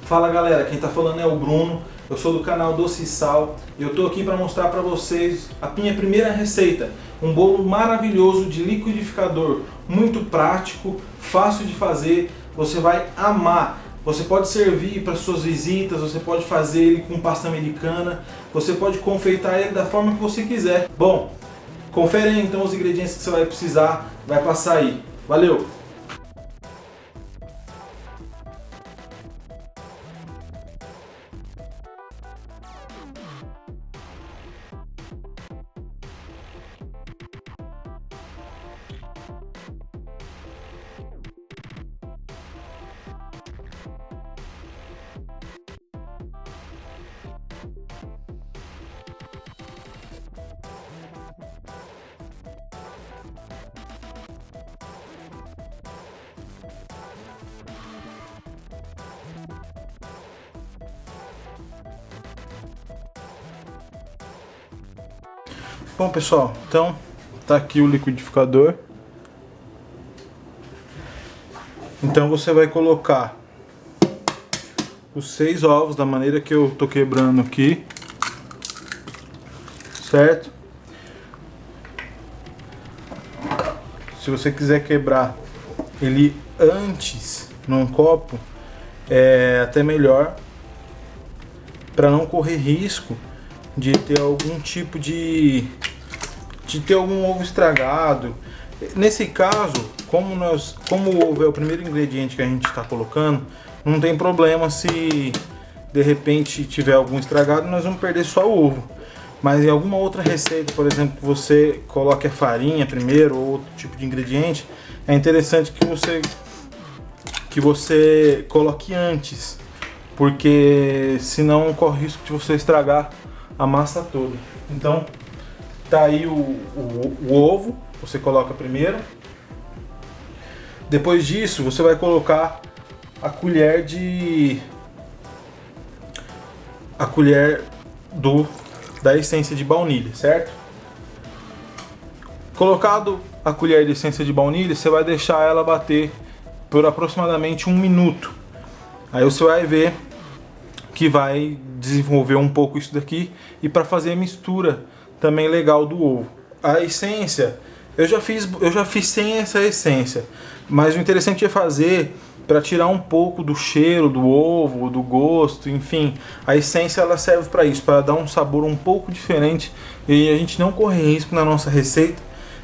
Fala galera, quem tá falando é o Bruno, eu sou do canal Doce e Sal e eu tô aqui para mostrar para vocês a minha primeira receita, um bolo maravilhoso de liquidificador, muito prático, fácil de fazer, você vai amar. Você pode servir para suas visitas, você pode fazer ele com pasta americana, você pode confeitar ele da forma que você quiser. Bom, confere aí então os ingredientes que você vai precisar, vai passar aí. Valeu! Bom pessoal, então tá aqui o liquidificador. Então você vai colocar os 6 ovos da maneira que eu tô quebrando aqui, certo? Se você quiser quebrar ele antes num copo, é até melhor, para não correr risco de ter algum tipo de ter algum ovo estragado. Nesse caso, como o ovo é o primeiro ingrediente que a gente está colocando, não tem problema se de repente tiver algum estragado, nós vamos perder só o ovo. Mas em alguma outra receita, por exemplo, que você coloque a farinha primeiro ou outro tipo de ingrediente, é interessante que você coloque antes, porque senão corre risco de você estragar a massa toda. Então tá aí o ovo, você coloca primeiro. Depois disso você vai colocar a colher da essência de baunilha, certo? Colocado a colher de essência de baunilha, você vai deixar ela bater por aproximadamente 1 minuto. Aí você vai ver que vai desenvolver um pouco isso daqui, e para fazer a mistura também legal do ovo. A essência, eu já fiz sem essa essência, mas o interessante é fazer para tirar um pouco do cheiro do ovo, do gosto, enfim. A essência ela serve para isso, para dar um sabor um pouco diferente e a gente não corre risco na nossa receita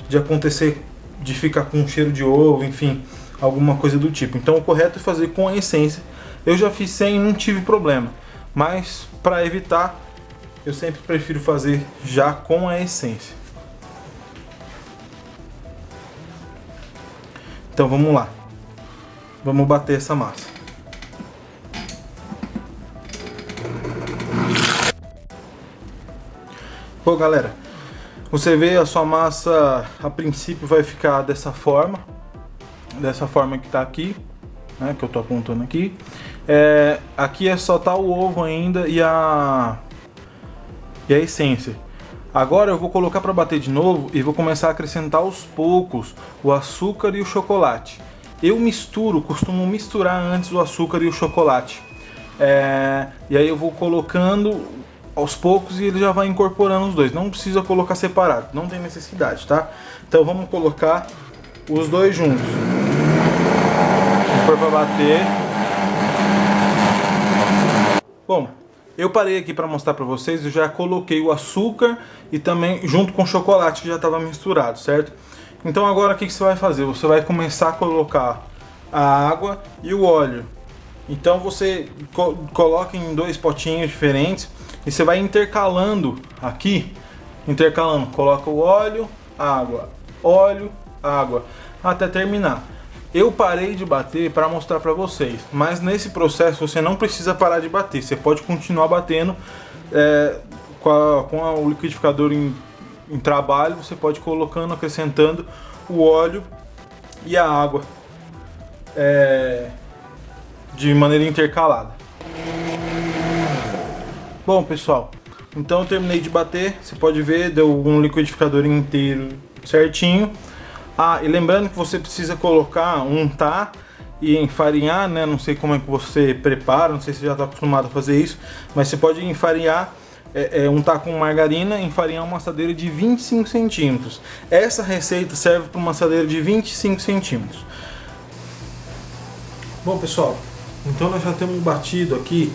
de acontecer, de ficar com cheiro de ovo, enfim, alguma coisa do tipo. Então o correto é fazer com a essência. Eu já fiz sem e não tive problema, mas para evitar, eu sempre prefiro fazer já com a essência. Então vamos lá, vamos bater essa massa. Bom galera, você vê a sua massa a princípio vai ficar dessa forma que está aqui, né, que eu tô apontando aqui. Aqui é só tá o ovo ainda e a essência. Agora eu vou colocar para bater de novo e vou começar a acrescentar aos poucos o açúcar e o chocolate. Eu costumo misturar antes o açúcar e o chocolate. E aí eu vou colocando aos poucos e ele já vai incorporando os dois. Não precisa colocar separado, não tem necessidade, tá? Então vamos colocar os dois juntos. Se for para bater. Bom, eu parei aqui para mostrar para vocês, eu já coloquei o açúcar e também junto com o chocolate que já estava misturado, certo? Então agora o que você vai fazer? Você vai começar a colocar a água e o óleo. Então você coloca em 2 potinhos diferentes e você vai intercalando aqui, coloca o óleo, água, até terminar. Eu parei de bater para mostrar para vocês, mas nesse processo você não precisa parar de bater, você pode continuar batendo com o liquidificador em trabalho, você pode ir colocando, acrescentando o óleo e a água de maneira intercalada. Bom pessoal, então eu terminei de bater, você pode ver, deu um liquidificador inteiro certinho. E lembrando que você precisa colocar, untar e enfarinhar, né? Não sei como é que você prepara, não sei se você já está acostumado a fazer isso, mas você pode enfarinhar, untar com margarina e enfarinhar uma assadeira de 25 centímetros. Essa receita serve para uma assadeira de 25 centímetros. Bom, pessoal, então nós já temos batido aqui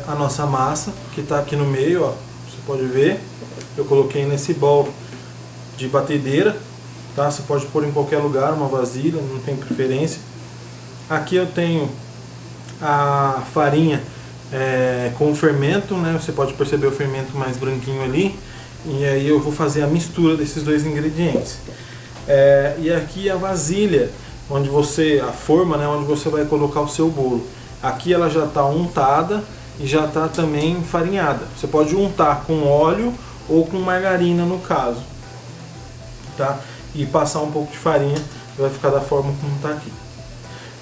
a nossa massa, que está aqui no meio, ó, você pode ver. Eu coloquei nesse bowl de batedeira, tá? Você pode pôr em qualquer lugar, uma vasilha, não tem preferência. Aqui eu tenho a farinha com o fermento, né? Você pode perceber o fermento mais branquinho ali. E aí eu vou fazer a mistura desses dois ingredientes. E aqui a vasilha, a forma, né? Onde você vai colocar o seu bolo. Aqui ela já está untada e já está também farinhada. Você pode untar com óleo ou com margarina no caso, tá? E passar um pouco de farinha, vai ficar da forma como está aqui.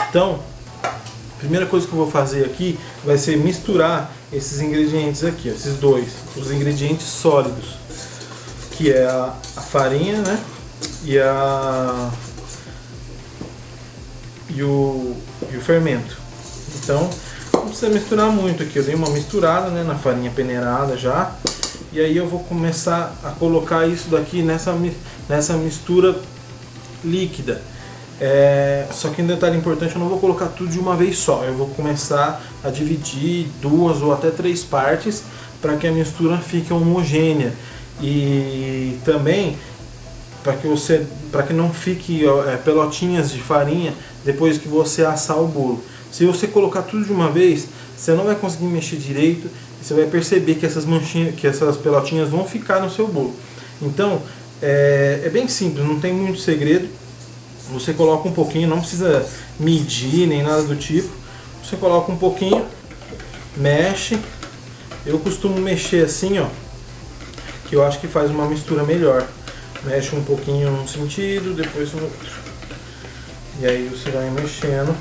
Então, a primeira coisa que eu vou fazer aqui vai ser misturar esses ingredientes aqui, ó, esses dois, os ingredientes sólidos, que é a farinha, né? E o fermento. Então, não precisa misturar muito aqui. Eu dei uma misturada, né, na farinha peneirada já. E aí eu vou começar a colocar isso daqui nessa mistura líquida. Só que um detalhe importante, eu não vou colocar tudo de uma vez só. Eu vou começar a dividir 2 ou até 3 partes para que a mistura fique homogênea. E também para que não fique pelotinhas de farinha depois que você assar o bolo. Se você colocar tudo de uma vez, você não vai conseguir mexer direito. Você vai perceber que essas pelotinhas vão ficar no seu bolo. Então, é bem simples, não tem muito segredo. Você coloca um pouquinho, não precisa medir nem nada do tipo. Você coloca um pouquinho, mexe. Eu costumo mexer assim, ó, que eu acho que faz uma mistura melhor. Mexe um pouquinho num sentido, depois no outro. E aí você vai mexendo.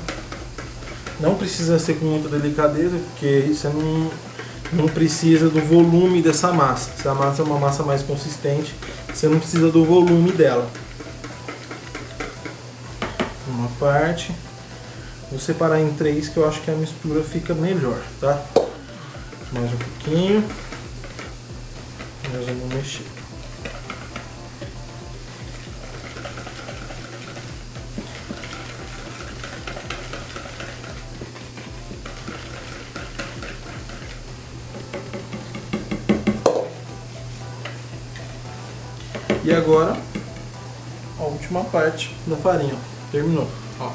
Não precisa ser com muita delicadeza, porque você não precisa do volume dessa massa. Se a massa é uma massa mais consistente, você não precisa do volume dela. Uma parte. Vou separar em 3, que eu acho que a mistura fica melhor, tá? Mais um pouquinho. Nós vamos mexer. E agora, a última parte da farinha. Terminou. Ó.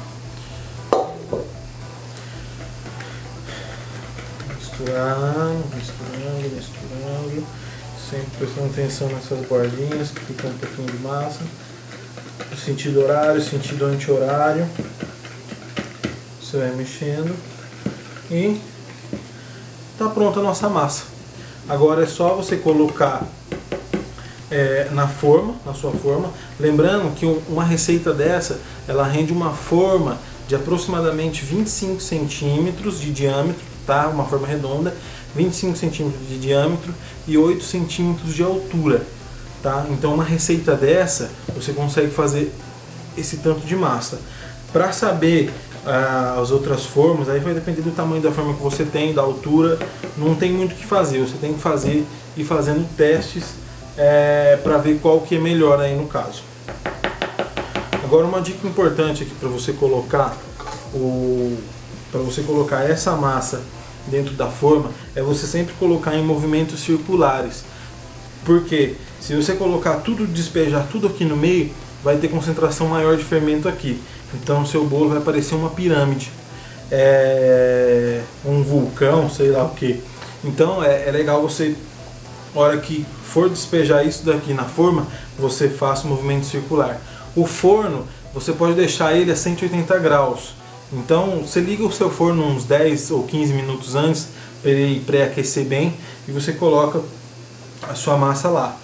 Misturando. Sempre prestando atenção nessas bordinhas que ficam um pouquinho de massa. O sentido horário, sentido anti-horário. Você vai mexendo. E tá pronta a nossa massa. Agora é só você colocar na sua forma. Lembrando que uma receita dessa, ela rende uma forma de aproximadamente 25 centímetros de diâmetro, tá? Uma forma redonda, 25 centímetros de diâmetro e 8 centímetros de altura, tá? Então uma receita dessa, você consegue fazer esse tanto de massa. Para saber as outras formas, aí vai depender do tamanho da forma que você tem, da altura, não tem muito o que fazer, você tem que ir fazendo testes para ver qual que é melhor aí no caso. Agora uma dica importante aqui para você colocar essa massa dentro da forma é você sempre colocar em movimentos circulares. Porque se você colocar tudo, despejar tudo aqui no meio, vai ter concentração maior de fermento aqui. Então o seu bolo vai parecer uma pirâmide, um vulcão, sei lá o que. Então é legal você, na hora que for despejar isso daqui na forma, você faça um movimento circular. O forno, você pode deixar ele a 180 graus. Então você liga o seu forno uns 10 ou 15 minutos antes, para ele pré-aquecer bem, e você coloca a sua massa lá.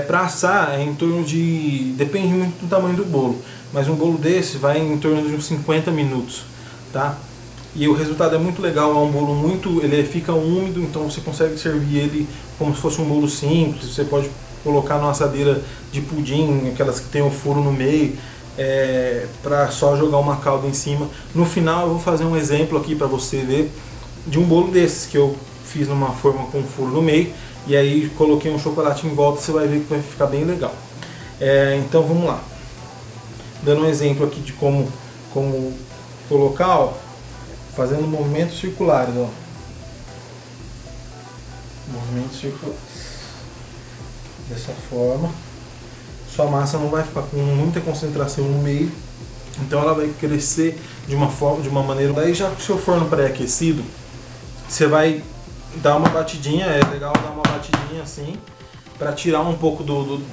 Para assar é em torno de... depende muito do tamanho do bolo, mas um bolo desse vai em torno de uns 50 minutos, tá? E o resultado é muito legal, é um bolo ele fica úmido, então você consegue servir ele como se fosse um bolo simples. Você pode colocar numa assadeira de pudim, aquelas que tem o furo no meio, para só jogar uma calda em cima. No final eu vou fazer um exemplo aqui para você ver de um bolo desses que eu fiz numa forma com furo no meio e aí coloquei um chocolate em volta. Você vai ver que vai ficar bem legal. Então vamos lá, dando um exemplo aqui de como colocar, ó, fazendo movimentos circulares, ó. Movimentos circulares dessa forma. Sua massa não vai ficar com muita concentração no meio, então ela vai crescer de uma maneira. Daí já com o seu forno pré-aquecido, você vai dar uma batidinha. É legal dar uma batidinha assim para tirar um pouco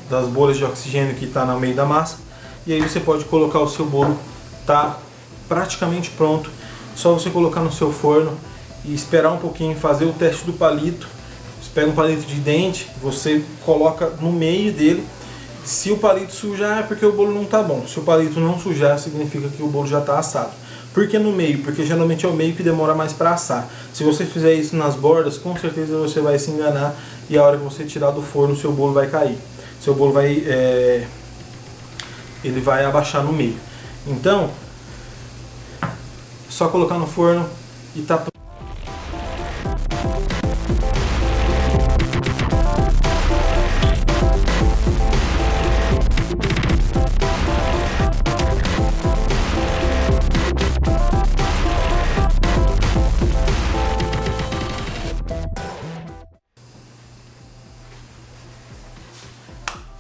das bolhas de oxigênio que está no meio da massa. E aí você pode colocar o seu bolo, tá praticamente pronto. Só você colocar no seu forno e esperar um pouquinho, fazer o teste do palito. Você pega um palito de dente, você coloca no meio dele. Se o palito sujar é porque o bolo não está bom. Se o palito não sujar, significa que o bolo já está assado. Por que no meio? Porque geralmente é o meio que demora mais para assar. Se você fizer isso nas bordas, com certeza você vai se enganar e a hora que você tirar do forno, o seu bolo vai cair. Seu bolo vai, ele vai abaixar no meio. Então, só colocar no forno e tá pronto.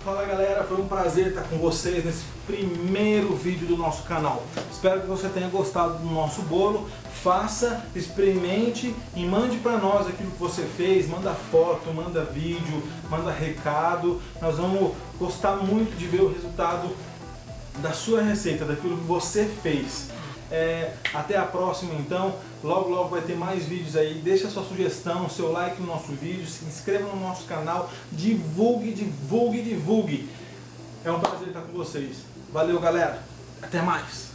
Fala galera, foi um prazer estar com vocês nesse primeiro vídeo do nosso canal. Espero que você tenha gostado do nosso bolo. Faça, experimente e mande para nós aquilo que você fez. Manda foto, manda vídeo, manda recado. Nós vamos gostar muito de ver o resultado da sua receita, daquilo que você fez. Até a próxima então, logo vai ter mais vídeos aí. Deixa a sua sugestão, seu like no nosso vídeo, se inscreva no nosso canal, divulgue. É um prazer estar com vocês. Valeu galera, até mais!